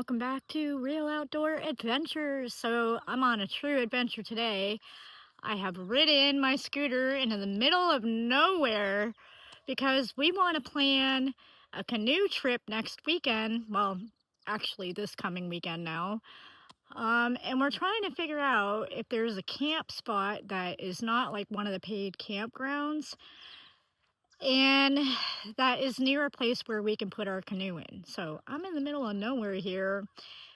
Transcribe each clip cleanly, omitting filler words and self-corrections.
welcome back to Real Outdoor Adventures. So, I'm on a true adventure today. I have ridden my scooter into the middle of nowhere because we want to plan a canoe trip next weekend. Well, actually, this coming weekend now. And we're trying to figure out if there's a camp spot that is not like one of the paid campgrounds and that is near a place where we can put our canoe in. So, I'm in the middle of nowhere here.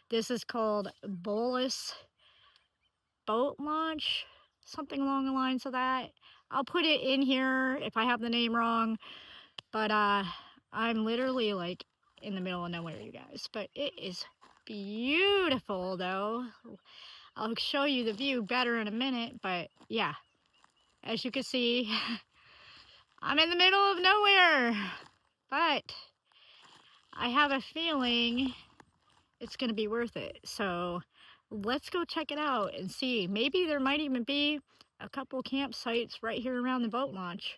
This is called Bolus Boat Launch, something along the lines of that. I'll put it in here if I have the name wrong, but I'm literally like in the middle of nowhere, you guys. But it is beautiful though. I'll show you the view better in a minute, but yeah, as you can see, I'm in the middle of nowhere, but I have a feeling it's going to be worth it. So let's go check it out and see. Maybe there might even be a couple campsites right here around the boat launch.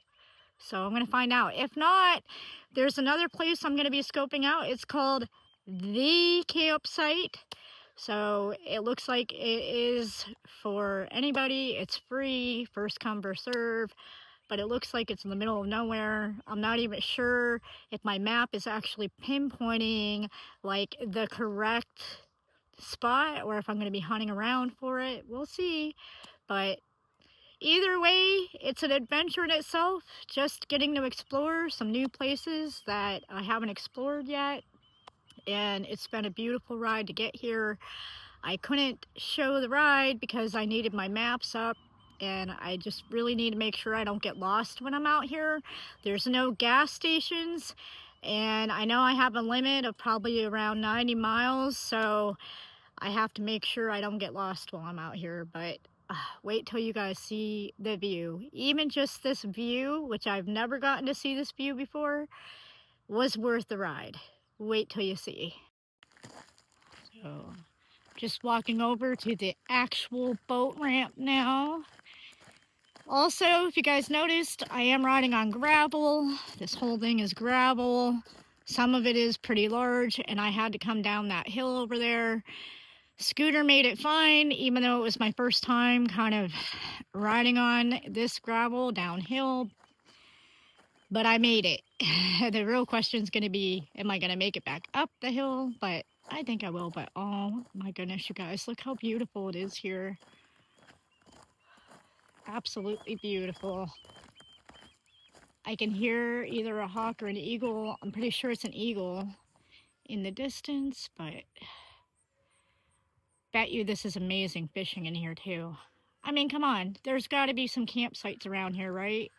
So I'm going to find out. If not, there's another place I'm going to be scoping out. It's called The Campsite. So it looks like it is for anybody. It's free, first come, first serve. But it looks like it's in the middle of nowhere. I'm not even sure if my map is actually pinpointing like the correct spot or if I'm going to be hunting around for it. We'll see. But either way, it's an adventure in itself, just getting to explore some new places that I haven't explored yet. And it's been a beautiful ride to get here. I couldn't show the ride because I needed my maps up, and I just really need to make sure I don't get lost when I'm out here. There's no gas stations, and I know I have a limit of probably around 90 miles, so I have to make sure I don't get lost while I'm out here. But wait till you guys see the view. Even just this view, which I've never gotten to see this view before, was worth the ride. Wait till you see. So, just walking over to the actual boat ramp now. Also, if you guys noticed, I am riding on gravel. This whole thing is gravel. Some of it is pretty large, and I had to come down that hill over there. Scooter made it fine, even though it was my first time kind of riding on this gravel downhill. But I made it. The real question is going to be, am I going to make it back up the hill? But I think I will. But oh my goodness, you guys, look how beautiful it is here. Absolutely beautiful. I can hear either a hawk or an eagle. I'm pretty sure it's an eagle in the distance, but bet you this is amazing fishing in here too. I mean, come on, there's got to be some campsites around here, right?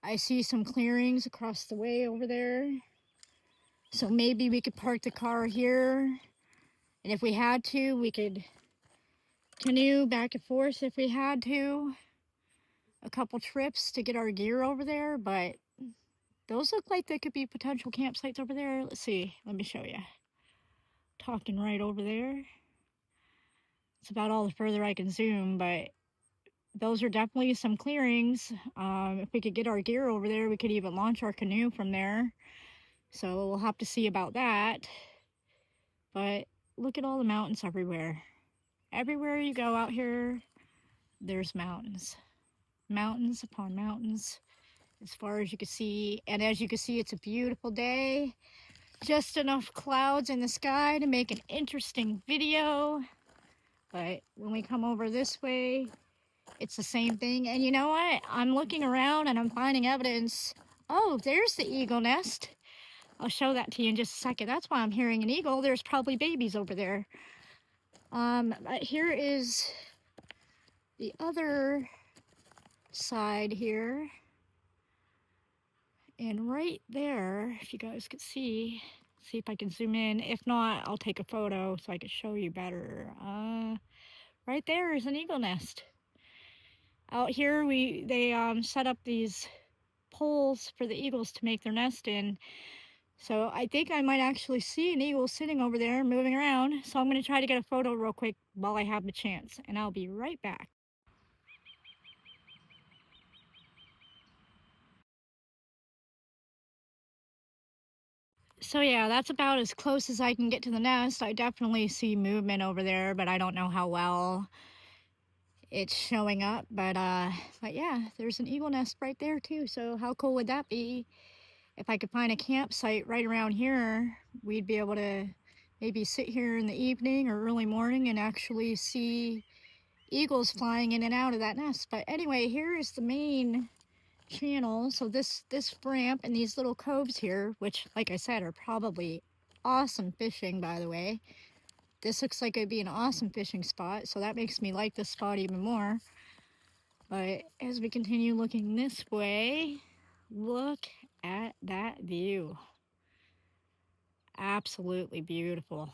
I see some clearings across the way over there. So maybe we could park the car here. And if we had to, we could canoe back and forth if we had to. A couple trips to get our gear over there, but those look like they could be potential campsites over there. Let's see, let me show you. Talking right over there. It's about all the further I can zoom, but those are definitely some clearings. If we could get our gear over there, we could even launch our canoe from there. So we'll have to see about that. But look at all the mountains everywhere. Everywhere you go out here, there's mountains. Mountains upon mountains, as far as you can see. And as you can see, it's a beautiful day. Just enough clouds in the sky to make an interesting video. But when we come over this way, it's the same thing. And you know what? I'm looking around and I'm finding evidence. Oh, there's the eagle nest. I'll show that to you in just a second. That's why I'm hearing an eagle. There's probably babies over there. But here is the other side here. And right there, if you guys could see if I can zoom in. If not, I'll take a photo so I can show you better. Right there is an eagle nest. Out here, they set up these poles for the eagles to make their nest in. So I think I might actually see an eagle sitting over there moving around. So I'm going to try to get a photo real quick while I have the chance. And I'll be right back. So yeah, that's about as close as I can get to the nest. I definitely see movement over there, but I don't know how well it's showing up. But yeah, there's an eagle nest right there too. So how cool would that be? If I could find a campsite right around here, we'd be able to maybe sit here in the evening or early morning and actually see eagles flying in and out of that nest. But anyway, here is the main channel. So this ramp and these little coves here, which like I said are probably awesome fishing, by the way. This looks like it'd be an awesome fishing spot, so that makes me like this spot even more. But as we continue looking this way, look at that view. Absolutely beautiful.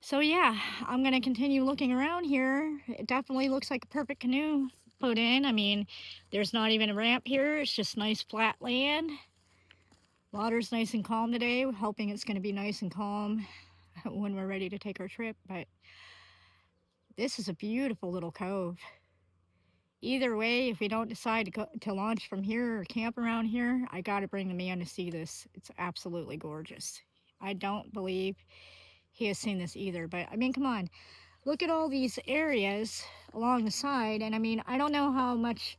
So yeah, I'm gonna continue looking around here. It definitely looks like a perfect canoe put in. I mean, there's not even a ramp here. It's just nice flat land. Water's nice and calm today. We're hoping it's gonna be nice and calm when we're ready to take our trip. But this is a beautiful little cove. Either way, if we don't decide to launch from here or camp around here, I gotta bring the man to see this. It's absolutely gorgeous. I don't believe he has seen this either, but I mean, come on. Look at all these areas along the side, and I mean, I don't know how much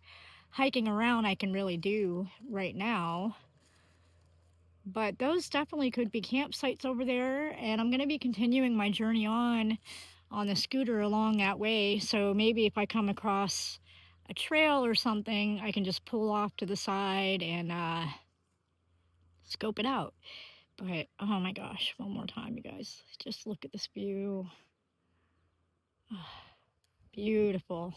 hiking around I can really do right now, but those definitely could be campsites over there, and I'm gonna be continuing my journey on the scooter along that way, so maybe if I come across a trail or something, I can just pull off to the side and scope it out. But oh my gosh, one more time, you guys. Just look at this view. Beautiful.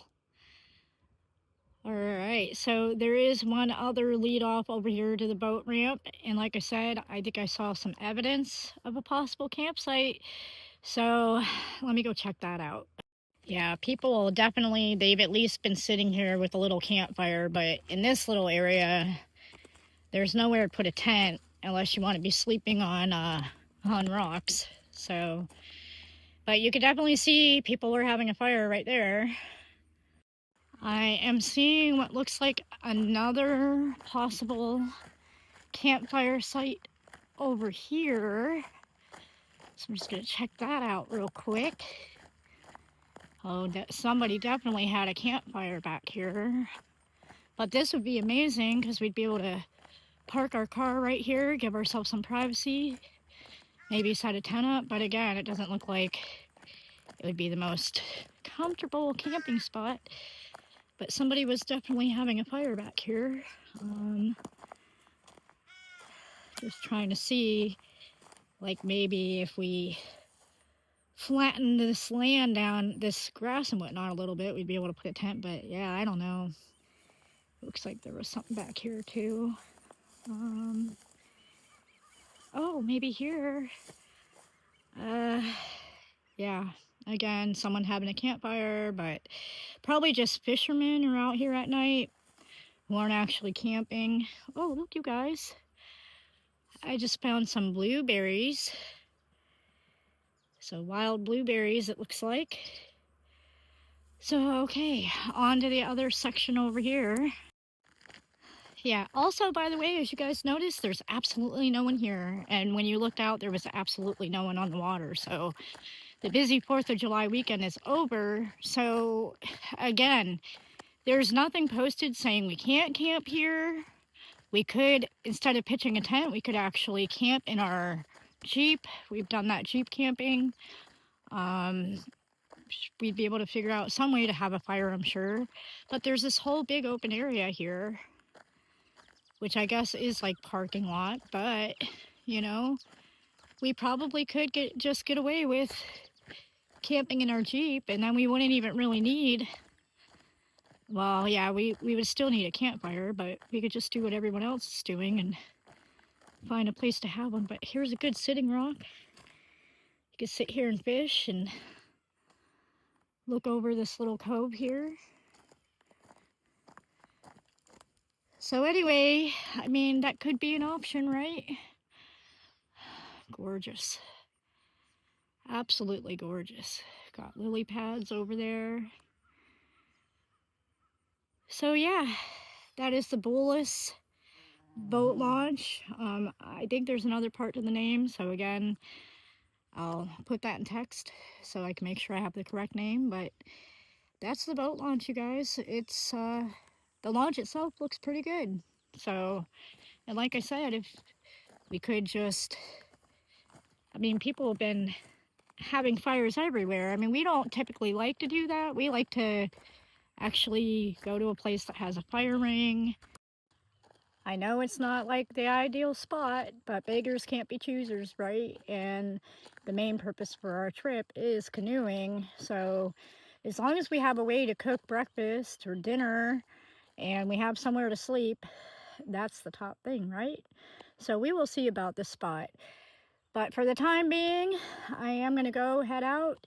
All right, so there is one other lead off over here to the boat ramp. And like I said, I think I saw some evidence of a possible campsite. So let me go check that out. Yeah, people definitely, they've at least been sitting here with a little campfire, but in this little area, there's nowhere to put a tent unless you want to be sleeping on rocks. So, but you could definitely see people are having a fire right there. I am seeing what looks like another possible campfire site over here. So I'm just gonna check that out real quick. Oh, somebody definitely had a campfire back here. But this would be amazing because we'd be able to park our car right here, give ourselves some privacy, maybe set a tent up. But again, it doesn't look like it would be the most comfortable camping spot. But somebody was definitely having a fire back here. Just trying to see, like maybe if we flatten this land down, this grass and whatnot a little bit, we'd be able to put a tent. But yeah, I don't know. Looks like there was something back here too. Oh, maybe here. Yeah, again, someone having a campfire, but probably just fishermen are out here at night who aren't actually camping. Oh, look, you guys. I just found some blueberries. So wild blueberries, it looks like. So, okay, on to the other section over here. Yeah, also, by the way, as you guys noticed, there's absolutely no one here. And when you looked out, there was absolutely no one on the water. So the busy 4th of July weekend is over. So again, there's nothing posted saying we can't camp here. We could, instead of pitching a tent, we could actually camp in our Jeep. We've done that Jeep camping. We'd be able to figure out some way to have a fire, I'm sure. But there's this whole big open area here, which I guess is like parking lot, but you know, we probably could just get away with camping in our Jeep, and then we wouldn't even really need, well, yeah, we would still need a campfire, but we could just do what everyone else is doing and find a place to have one. But here's a good sitting rock. You could sit here and fish and look over this little cove here. So anyway, I mean, that could be an option, right? Gorgeous. Absolutely gorgeous. Got lily pads over there. So yeah, that is the Bolus boat launch. I think there's another part to the name, so again, I'll put that in text so I can make sure I have the correct name, but that's the boat launch, you guys. It's, the launch itself looks pretty good. So, and like I said, if we could just, I mean, people have been having fires everywhere. I mean, we don't typically like to do that. We like to actually go to a place that has a fire ring. I know it's not like the ideal spot, but beggars can't be choosers, right? And the main purpose for our trip is canoeing. So as long as we have a way to cook breakfast or dinner and we have somewhere to sleep, that's the top thing, right? So we will see about this spot. But for the time being, I am going to go head out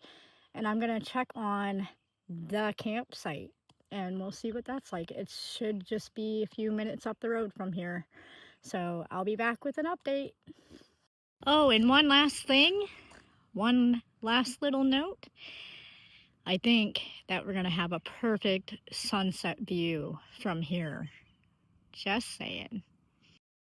and I'm going to check on the campsite and we'll see what that's like. It should just be a few minutes up the road from here. So I'll be back with an update. Oh, and one last thing, one last little note. I think that we're going to have a perfect sunset view from here. Just saying.